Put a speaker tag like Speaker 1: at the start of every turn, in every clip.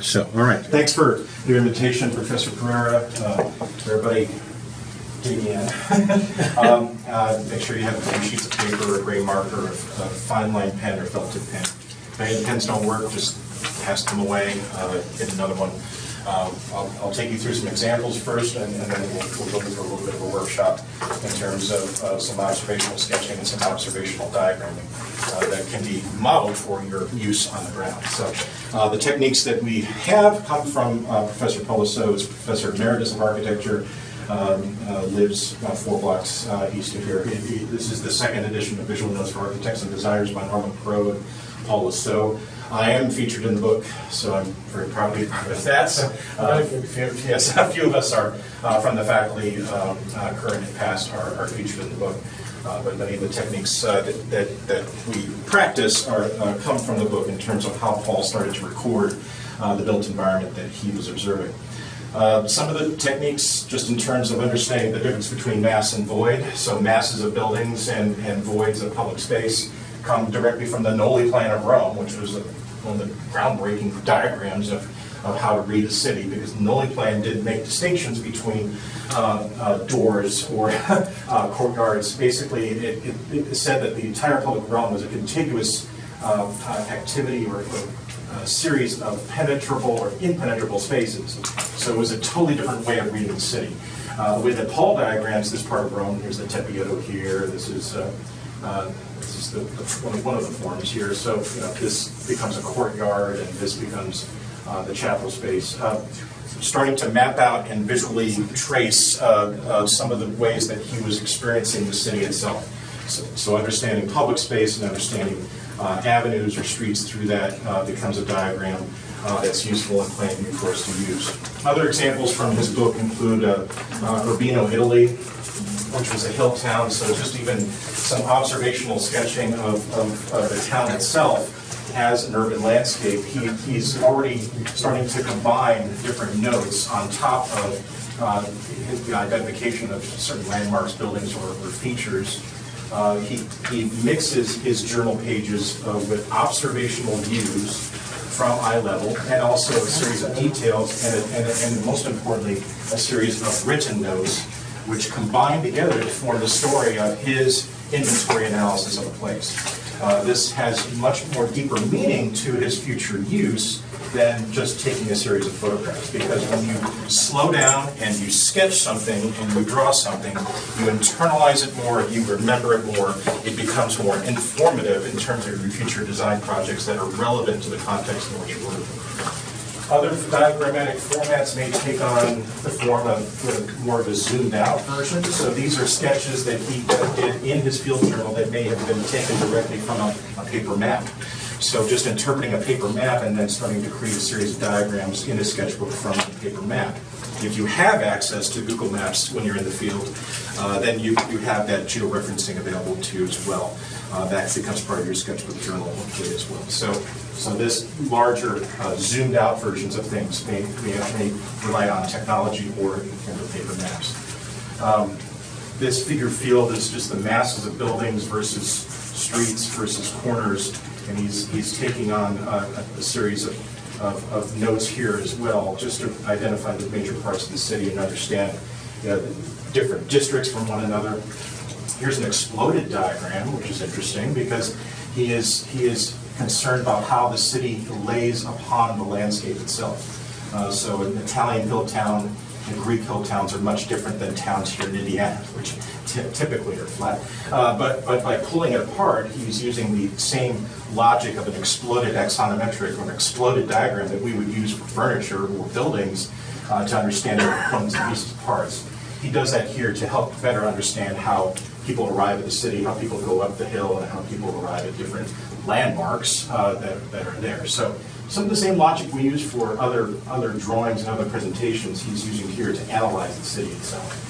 Speaker 1: So, all right. Thanks for your invitation, Professor Pereira. Everybody, dig in. Make sure you have a few sheets of paper, a gray marker, a fine line pen, or felt tip pen. If any of the pens don't work, just pass them away. Get another one. I'll take you through some examples first, and then we'll go through a little bit of a workshop in terms of some observational sketching and some observational diagramming that can be modeled for your use on the ground. So the techniques that we have come from Professor Poliso, who's Professor Emeritus of Architecture, lives about 4 blocks east of here. This is the second edition of Visual Notes for Architects and Designers by Norman Crowe and Paul Lasso. I am featured in the book, so I'm very proud of that. So, yes, a few of us are from the faculty, current and past, are featured in the book. But many of the techniques that we practice come from the book in terms of how Paul started to record the built environment that he was observing. Some of the techniques, just in terms of understanding the difference between mass and void, so masses of buildings and voids of public space, come directly from the Noli Plan of Rome, which was one of the groundbreaking diagrams of how to read a city, because the Noli Plan did make distinctions between doors or courtyards. Basically, it said that the entire public realm was a contiguous activity or a series of penetrable or impenetrable spaces. So it was a totally different way of reading the city. The way that Paul diagrams this part of Rome, here's the Tepiotto here, this is one of the forms here. So this becomes a courtyard, and this becomes the chapel space. Starting to map out and visually trace some of the ways that he was experiencing the city itself. So understanding public space and understanding avenues or streets through that becomes a diagram that's useful in plan view for us to use. Other examples from his book include Urbino, Italy, which was a hill town, so just even some observational sketching of the town itself as an urban landscape. He's already starting to combine different notes on top of the identification of certain landmarks, buildings, or features. He mixes his journal pages with observational views from eye level, and also a series of details, and most importantly, a series of written notes, which combine together to form the story of his inventory analysis of a place. This has much more deeper meaning to his future use than just taking a series of photographs, because when you slow down and you sketch something and you draw something, you internalize it more, you remember it more, it becomes more informative in terms of your future design projects that are relevant to the context in which you're working. Other diagrammatic formats may take on the form of more of a zoomed out version. So these are sketches that he did in his field journal that may have been taken directly from a paper map. So just interpreting a paper map and then starting to create a series of diagrams in a sketchbook from the paper map. If you have access to Google Maps when you're in the field, then you have that georeferencing available to you as well. That becomes part of your sketchbook journal hopefully as well. So this larger zoomed out versions of things may rely on technology or in the form of paper maps. This figure field is just the masses of buildings versus streets versus corners, and he's taking on a series of notes here as well, just to identify the major parts of the city and understand different districts from one another. Here's an exploded diagram, which is interesting because he is concerned about how the city lays upon the landscape itself. So an Italian hill town and Greek hill towns are much different than towns here in Indiana, which typically are flat. But by pulling it apart, he's using the same logic of an exploded axonometric or an exploded diagram that we would use for furniture or buildings to understand the components and pieces and parts. He does that here to help better understand how people arrive at the city, how people go up the hill, and how people arrive at different landmarks that are there. So some of the same logic we use for other drawings and other presentations, he's using here to analyze the city itself.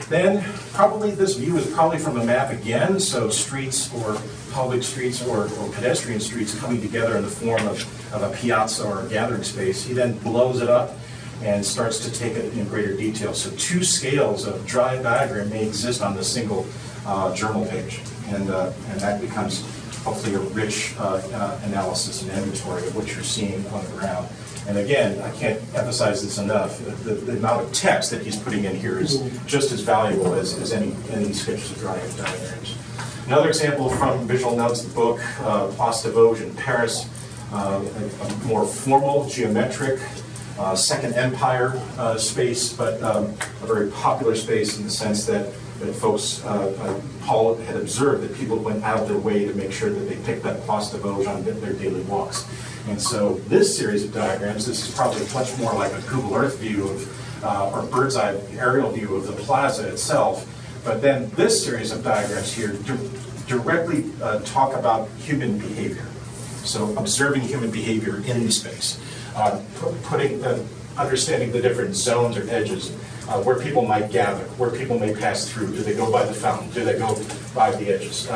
Speaker 1: Then probably this view is probably from a map again, so streets or public streets or pedestrian streets coming together in the form of a piazza or a gathering space. He then blows it up and starts to take it in greater detail. So 2 scales of dry diagram may exist on this single journal page, and that becomes hopefully a rich analysis and inventory of what you're seeing on the ground. And again, I can't emphasize this enough, the amount of text that he's putting in here is just as valuable as any sketches of drawing diagrams. Another example from Visual Notes, the book, Place de Vosges in Paris, a more formal, geometric, Second Empire space, but a very popular space in the sense that folks, Paul had observed that people went out of their way to make sure that they picked up Place de Vosges on their daily walks. And so this series of diagrams, this is probably much more like a Google Earth view of, or bird's eye aerial view of the plaza itself. But then this series of diagrams here directly talk about human behavior. So observing human behavior in the space, understanding the different zones or edges, where people might gather, where people may pass through. Do they go by the fountain? Do they go by the edges?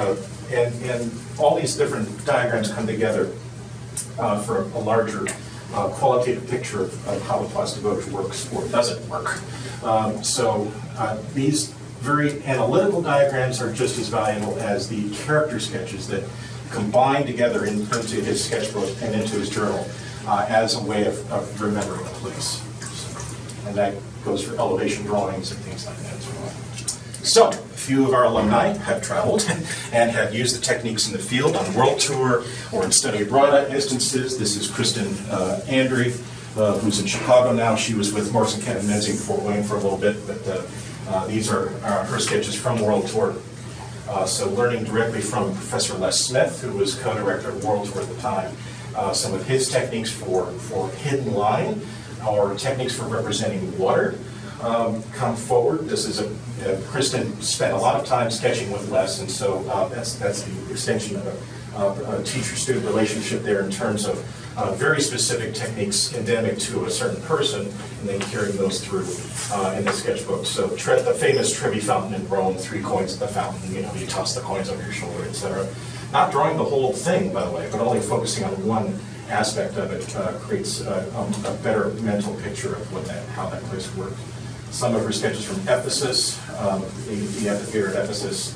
Speaker 1: And all these different diagrams come together for a larger qualitative picture of how the Place de Vosges works or doesn't work. These very analytical diagrams are just as valuable as the character sketches that combine together into his sketchbook and into his journal as a way of remembering a place. And that goes for elevation drawings and things like that as well. So, a few of our alumni have traveled and have used the techniques in the field on world tour or in study abroad instances. This is Kristen Andrew, who's in Chicago now. She was with Morrison, Kent, and Menzing, Fort Wayne for a little bit, but these are her sketches from world tour. So learning directly from Professor Les Smith, who was co-director of World Tour at the time, some of his techniques for hidden line or techniques for representing water come forward. This is Kristen spent a lot of time sketching with Les, and so that's the extension of a teacher-student relationship there in terms of very specific techniques endemic to a certain person, and then carrying those through in the sketchbook. So the famous Trevi fountain in Rome, 3 coins at the fountain, you toss the coins over your shoulder, etc. Not drawing the whole thing, by the way, but only focusing on one aspect of it creates a better mental picture of how that place worked. Some of her sketches from Ephesus, the amphitheater at Ephesus,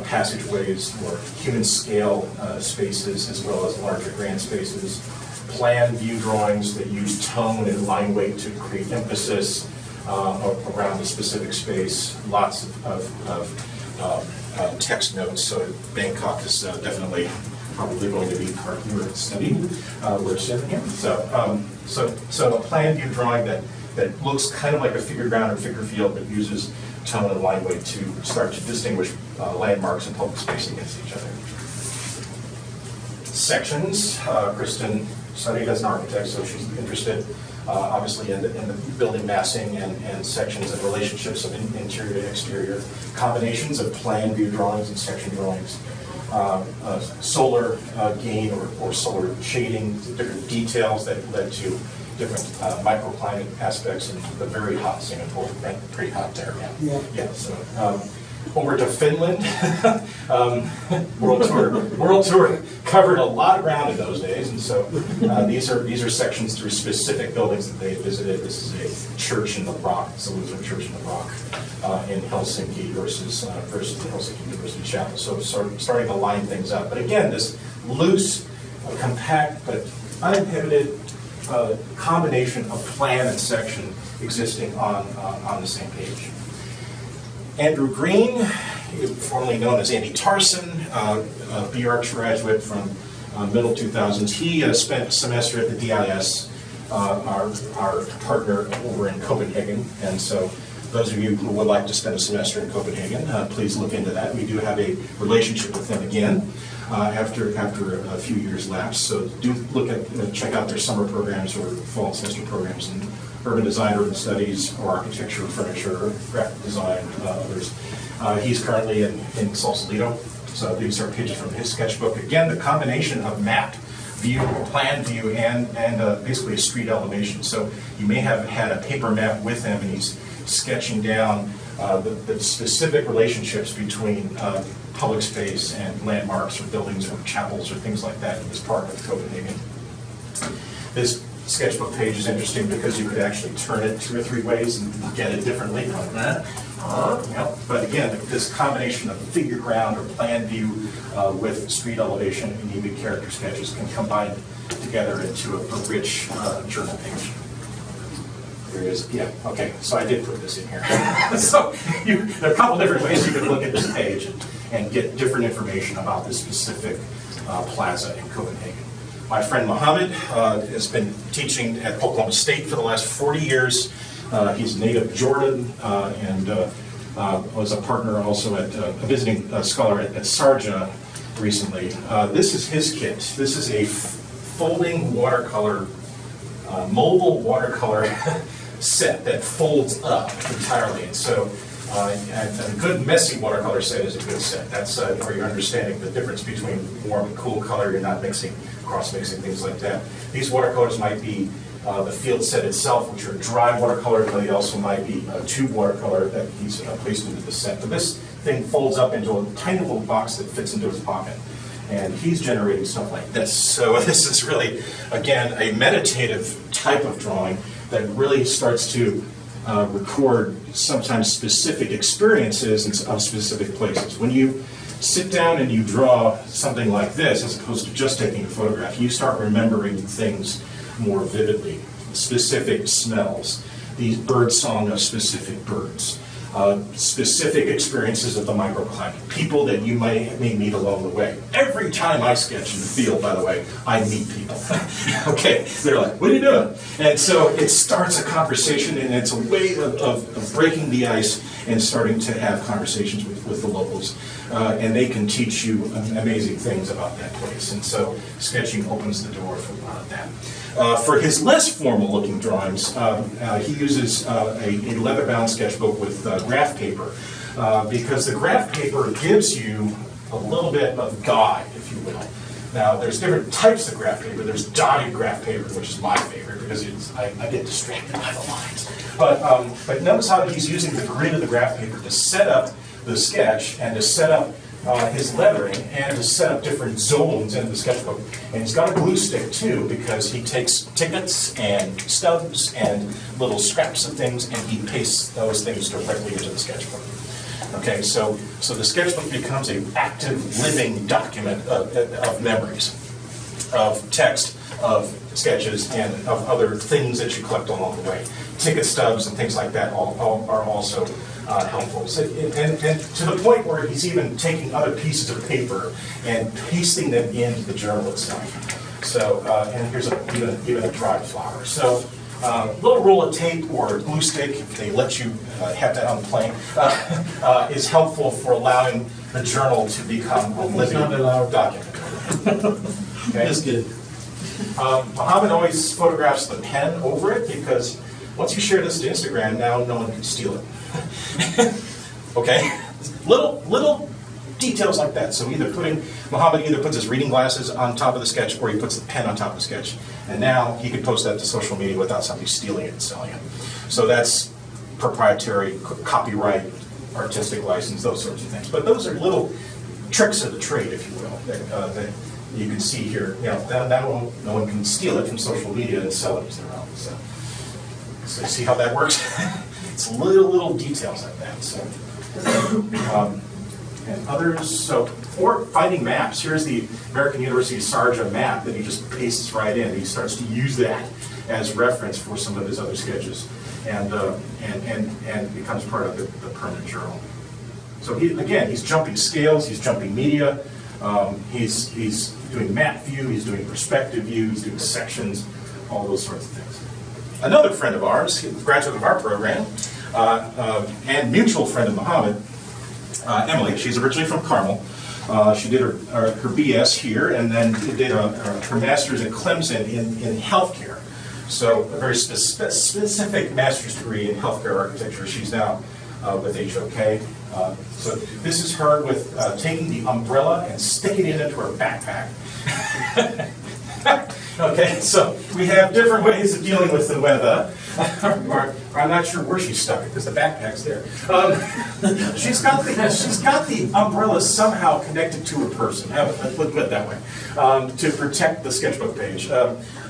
Speaker 1: passageways or human scale spaces as well as larger grand spaces, plan view drawings that use tone and line weight to create emphasis around the specific space, lots of text notes. So Bangkok is definitely probably going to be part of your study. We're sitting here. So a plan view drawing that looks kind of like a figure ground or figure field, but uses tone and line weight to start to distinguish landmarks and public space against each other. Sections. Kristen studied as an architect, so she's interested obviously in the building massing and sections and relationships of interior to exterior, combinations of plan view drawings and section drawings, solar gain or solar shading, different details that led to different microclimate aspects in the very hot Singapore, right? Pretty hot there, yeah. So over to Finland, World Tour covered a lot of ground in those days, and so these are sections through specific buildings that they visited. This is a church in the rock, it's a Lutheran church in the rock in Helsinki versus the Helsinki University Chapel. So starting to line things up, but again, this loose, compact, but uninhibited combination of plan and section existing on the same page. Andrew Green, formerly known as Andy Tarson, a BArch graduate from middle 2000s. He spent a semester at the DIS, our partner over in Copenhagen, and so those of you who would like to spend a semester in Copenhagen, please look into that. We do have a relationship with them again. After a few years lapsed. So do check out their summer programs or fall semester programs in urban design, urban studies, or architecture, furniture, graphic design, others. He's currently in Sausalito. So these are pages from his sketchbook. Again, the combination of map view, plan view, and basically a street elevation. So you may have had a paper map with him, and he's sketching down the specific relationships between public space and landmarks or buildings or chapels or things like that in this part of Copenhagen. This sketchbook page is interesting because you could actually turn it 2 or 3 ways and get it differently like that, But again, this combination of figure ground or plan view with street elevation and even character sketches can combine together into a rich journal page. There it is. Yeah, okay, so I did put this in here. So there are a couple different ways you can look at this page and get different information about this specific plaza in Copenhagen. My friend Mohammed has been teaching at Oklahoma State for the last 40 years. He's native Jordan and was a partner also at a visiting scholar at Sarja recently. This is his kit. This is a folding watercolor, mobile watercolor set that folds up entirely. And so a good messy watercolor set is a good set. That's where you're understanding the difference between warm and cool color. You're not mixing, cross-mixing, things like that. These watercolors might be the field set itself, which are dry watercolor, but they also might be a tube watercolor that he's placed into the set. But this thing folds up into a tiny little box that fits into his pocket. And he's generating stuff like this. So this is really, again, a meditative type of drawing that really starts to record sometimes specific experiences of specific places. When you sit down and you draw something like this, as opposed to just taking a photograph, you start remembering things more vividly. Specific smells, the bird song of specific birds, specific experiences of the microclimate, people that you may meet along the way. Every time I sketch in the field, by the way, I meet people. Okay, they're like, what are you doing? And so it starts a conversation, and it's a way of breaking the ice and starting to have conversations with the locals. And they can teach you amazing things about that place. And so sketching opens the door for that. For his less formal looking drawings, he uses a leather-bound sketchbook with graph paper because the graph paper gives you a little bit of guide, if you will. Now, there's different types of graph paper. There's dotted graph paper, which is my favorite because I get distracted by the lines. But notice how he's using the grid of the graph paper to set up the sketch and to set up his lettering and to set up different zones in the sketchbook. And he's got a glue stick too because he takes tickets and stubs and little scraps of things and he pastes those things directly into the sketchbook. Okay, so the sketchbook becomes an active, living document of memories, of text, of sketches, and of other things that you collect along the way. Ticket stubs and things like that are also helpful. So, and to the point where he's even taking other pieces of paper and pasting them into the journal itself. So, and here's even a dried flower. So, a little roll of tape or glue stick, if they let you have that on the plane, is helpful for allowing the journal to become a living document. Okay?
Speaker 2: That's good.
Speaker 1: Mohammed always photographs the pen over it because once you share this to Instagram, now no one can steal it. Okay? Little details like that. So Mohammed either puts his reading glasses on top of the sketch or he puts the pen on top of the sketch. And now he can post that to social media without somebody stealing it and selling it. So that's proprietary, copyright, artistic license, those sorts of things. But those are little tricks of the trade, if you will, that you can see here. You know, no one can steal it from social media and sell it as their own. So you see how that works? It's little details like that. So, and others. So for finding maps, here's the American University Sarja map that he just pastes right in. He starts to use that as reference for some of his other sketches, and becomes part of the permanent journal. So he's jumping scales, he's jumping media, he's doing map view, he's doing perspective view, he's doing sections, all those sorts of things. Another friend of ours, graduate of our program, and mutual friend of Mohammed, Emily. She's originally from Carmel. She did her BS here and then did her master's at Clemson in healthcare. So a very specific master's degree in healthcare architecture. She's now with HOK. So this is her with taking the umbrella and sticking it into her backpack. Okay, so we have different ways of dealing with the weather. I'm not sure where she stuck it because the backpack's there. She's got the umbrella somehow connected to her person. Let's put it that way, to protect the sketchbook page.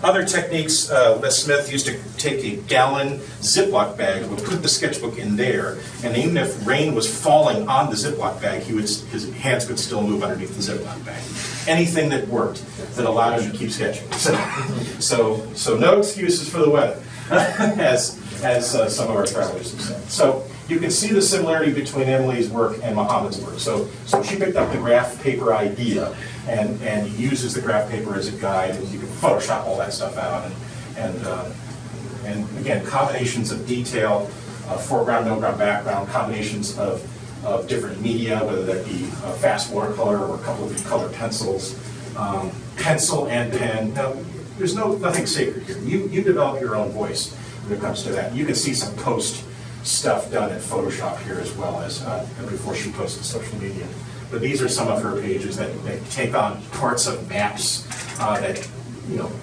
Speaker 1: Other techniques, Les Smith used to take a gallon Ziploc bag, would put the sketchbook in there, and even if rain was falling on the Ziploc bag, his hands could still move underneath the Ziploc bag. Anything that worked that allowed him to keep sketching. So no excuses for the weather, as some of our travelers have said. So you can see the similarity between Emily's work and Mohammed's work. So she picked up the graph paper idea and uses the graph paper as a guide, and you can Photoshop all that stuff out. And again, combinations of detail, foreground, no-ground, background, combinations of different media, whether that be fast watercolor or a couple of color pencils, pencil and pen. Now, there's nothing sacred here. You develop your own voice when it comes to that. You can see some post stuff done in Photoshop here as well as before she posts to social media. But these are some of her pages that take on parts of maps that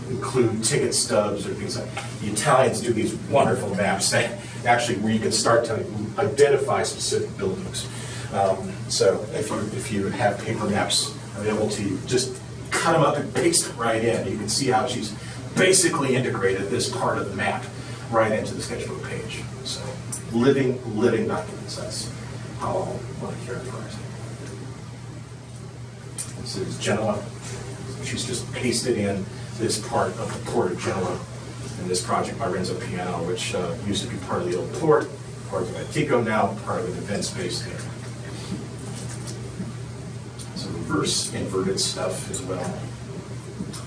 Speaker 1: include ticket stubs or things like that. The Italians do these wonderful maps that actually where you can start to identify specific buildings. So if you have paper maps available to you, just cut them up and paste it right in. You can see how she's basically integrated this part of the map right into the sketchbook page. So living documents, that's how I want to characterize it. This is Genoa. She's just pasted in this part of the port of Genoa in this project by Renzo Piano, which used to be part of the old port, part of Antico, now part of an event space there. Some reverse inverted stuff as well.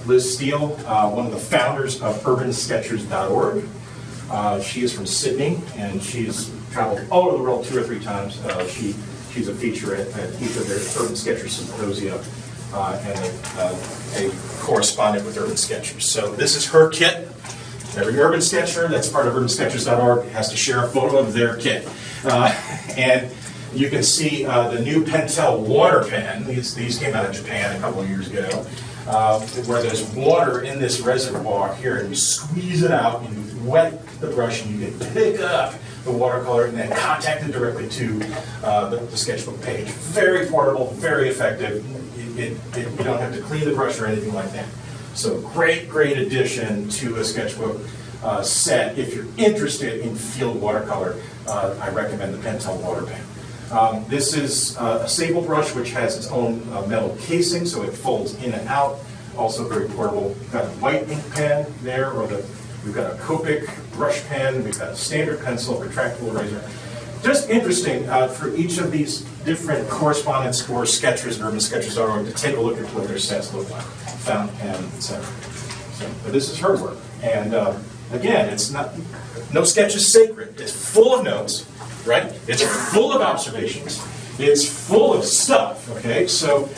Speaker 1: Liz Steele, one of the founders of urbansketchers.org. She is from Sydney, and she's traveled all over the world 2 or 3 times. She's a feature at each of their Urban Sketchers Symposia, and a correspondent with Urban Sketchers. So this is her kit. Every Urban Sketcher that's part of urbansketchers.org has to share a photo of their kit. And you can see the new Pentel water pen. These came out of Japan a couple of years ago, where there's water in this reservoir here, and you squeeze it out, and you wet the brush, and you can pick up the watercolor and then contact it directly to the sketchbook page. Very portable, very effective. You don't have to clean the brush or anything like that. So great addition to a sketchbook set. If you're interested in field watercolor, I recommend the Pentel water pen. This is a sable brush, which has its own metal casing, so it folds in and out. Also very portable. We've got a white ink pen there, we've got a Copic brush pen, we've got a standard pencil, retractable eraser. Just interesting for each of these different correspondents or sketchers and urban sketchers.org to take a look at what their sets look like, fountain pen, etc. But this is her work, and again, it's no sketch is sacred. It's full of notes, right? It's full of observations. It's full of stuff. Okay, so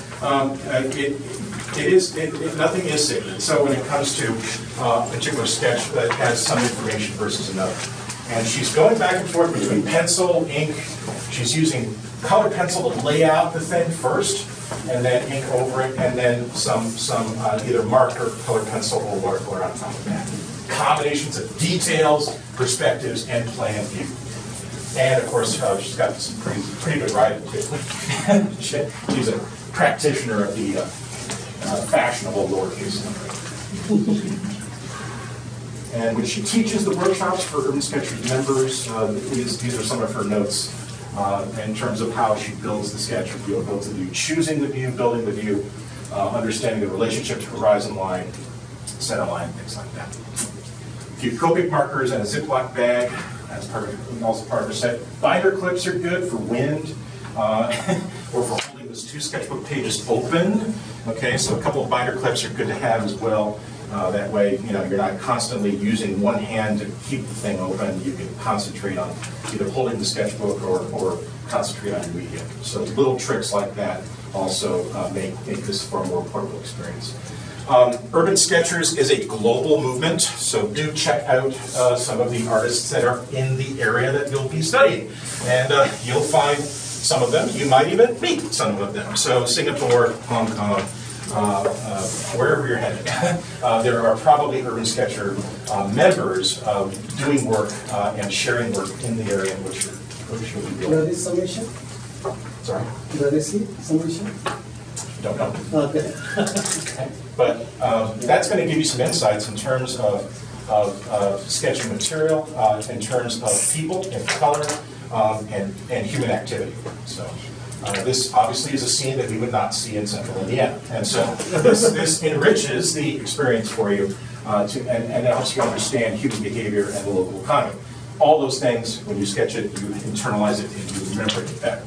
Speaker 1: nothing is sacred. So when it comes to a particular sketch that has some information versus another. And she's going back and forth between pencil, ink. She's using colored pencil to lay out the thing first, and then ink over it, and then some either marker, colored pencil, or watercolor on top of that. Combinations of details, perspectives, and plan view. And of course, she's got some pretty good writing too. She's a practitioner of the fashionable lowercase number. And when she teaches the workshops for Urban Sketchers members, these are some of her notes in terms of how she builds the sketch, builds the view, choosing the view, building the view, understanding the relationship to horizon line, center line, things like that. A few Copic markers and a Ziploc bag, that's also part of her set. Binder clips are good for wind or for holding those 2 sketchbook pages open. Okay, so a couple of binder clips are good to have as well. That way, you're not constantly using one hand to keep the thing open. You can concentrate on either holding the sketchbook or concentrate on your media. So little tricks like that also make this far more portable experience. Urban Sketchers is a global movement, so do check out some of the artists that are in the area that you'll be studying. And you'll find some of them. You might even meet some of them. So Singapore, Hong Kong, wherever you're headed. There are probably Urban Sketcher members doing work and sharing work in the area in which you'll be doing.
Speaker 2: There is summation?
Speaker 1: Sorry?
Speaker 2: There is summation?
Speaker 1: Don't know.
Speaker 2: Okay.
Speaker 1: But that's going to give you some insights in terms of sketching material, in terms of people and color, and human activity. So this obviously is a scene that we would not see in Central Indiana. And so this enriches the experience for you, and it helps you understand human behavior and the local economy. All those things, when you sketch it, you internalize it and you remember it better.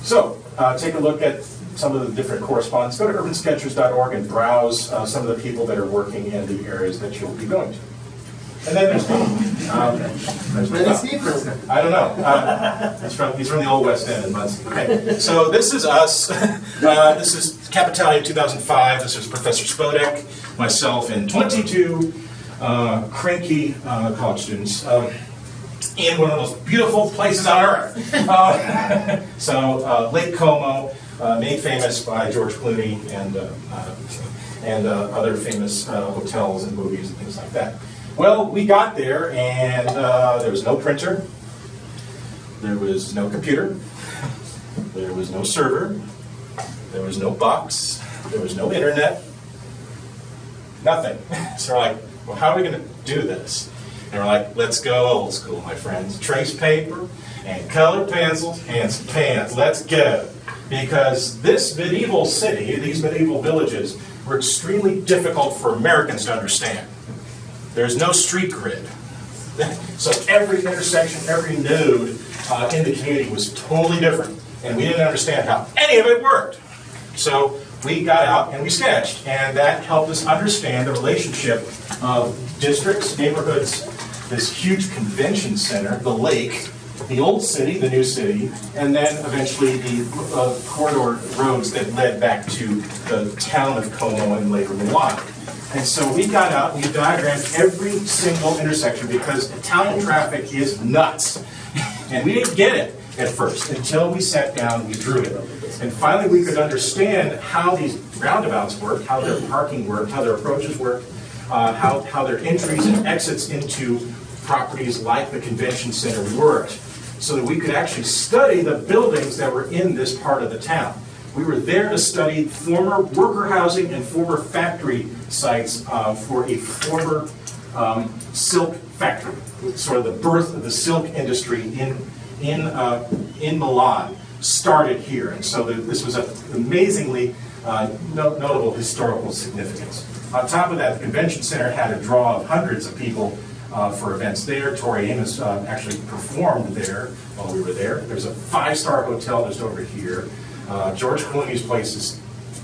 Speaker 1: So take a look at some of the different correspondence. Go to urbansketchers.org and browse some of the people that are working in the areas that you'll be going to. And then there's I don't know. He's from the old West End in Muncie. Okay, so this is us. This is Capitalia 2005. This is Professor Spodek, myself, and 22 cranky college students in one of those beautiful places on earth. So Lake Como, made famous by George Clooney and other famous hotels and movies and things like that. Well, we got there, and there was no printer, there was no computer, there was no server, there was no box, there was no internet, nothing. So we're like, well, how are we going to do this? And we're like, let's go old school, my friends. Trace paper and colored pencils and some pens. Let's go. Because this medieval city, these medieval villages, were extremely difficult for Americans to understand. There's no street grid. So every intersection, every node in the community was totally different. And we didn't understand how any of it worked. So we got out and we sketched. And that helped us understand the relationship of districts, neighborhoods, this huge convention center, the lake, the old city, the new city, and then eventually the corridor roads that led back to the town of Como and later Milan. And so we got out, we diagrammed every single intersection because Italian traffic is nuts. And we didn't get it at first until we sat down and we drew it. And finally we could understand how these roundabouts work, how their parking worked, how their approaches worked, how their entries and exits into properties like the convention center worked, so that we could actually study the buildings that were in this part of the town. We were there to study former worker housing and former factory sites for a former silk factory, sort of the birth of the silk industry in Milan started here. And so this was an amazingly notable historical significance. On top of that, the convention center had a draw of hundreds of people for events there. Tori Amos actually performed there while we were there. There's a 5-star hotel just over here. George Clooney's place is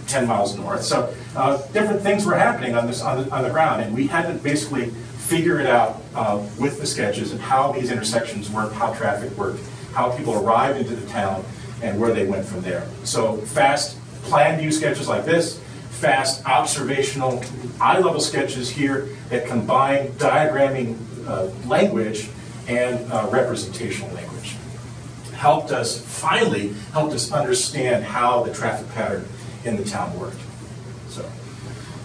Speaker 1: 10 miles north. So different things were happening on the ground, and we had to basically figure it out with the sketches and how these intersections work, how traffic worked, how people arrived into the town, and where they went from there. So fast plan view sketches like this, fast observational eye-level sketches here that combine diagramming language and representational language. Finally helped us understand how the traffic pattern in the town worked.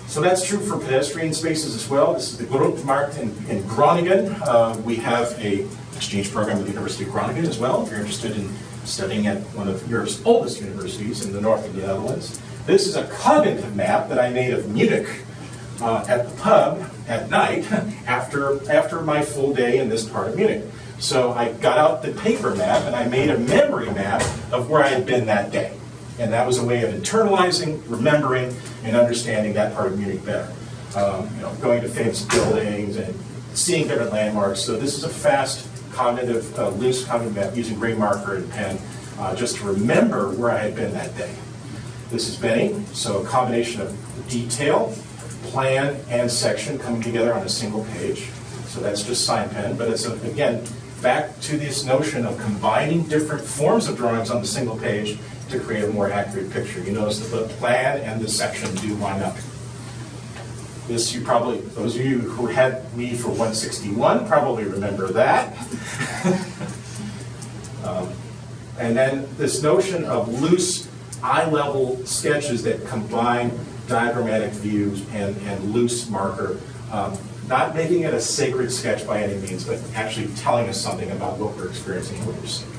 Speaker 1: So that's true for pedestrian spaces as well. This is the Grundmarkt in Groningen. We have an exchange program with the University of Groningen as well, if you're interested in studying at one of Europe's oldest universities in the north of the Netherlands. This is a cognitive map that I made of Munich at the pub at night after my full day in this part of Munich. So I got out the paper map and I made a memory map of where I had been that day. And that was a way of internalizing, remembering, and understanding that part of Munich better. Going to famous buildings and seeing different landmarks. So this is a fast cognitive, loose cognitive map using gray marker and pen just to remember where I had been that day. This is Benny, so a combination of detail, plan, and section coming together on a single page. So that's just sign pen, but it's, again, back to this notion of combining different forms of drawings on the single page to create a more accurate picture. You notice that the plan and the section do line up. This those of you who had me for 161 probably remember that. And then this notion of loose eye-level sketches that combine diagrammatic views and loose marker, not making it a sacred sketch by any means, but actually telling us something about what we're experiencing and what we're seeing.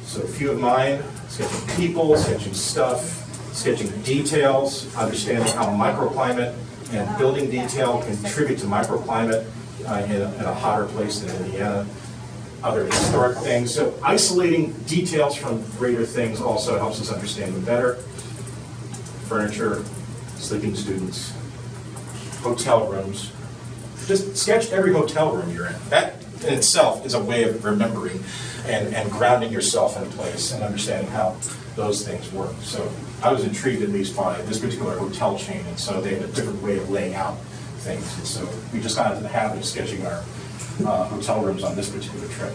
Speaker 1: So a few of mine, sketching people, sketching stuff, sketching details, understanding how microclimate and building detail contribute to microclimate in a hotter place than Indiana. Other historic things. So isolating details from greater things also helps us understand them better. Furniture, sleeping students, hotel rooms. Just sketch every hotel room you're in. That in itself is a way of remembering and grounding yourself in place and understanding how those things work. So I was intrigued at least by this particular hotel chain, and so they had a different way of laying out things. And so we just got into the habit of sketching our hotel rooms on this particular trip.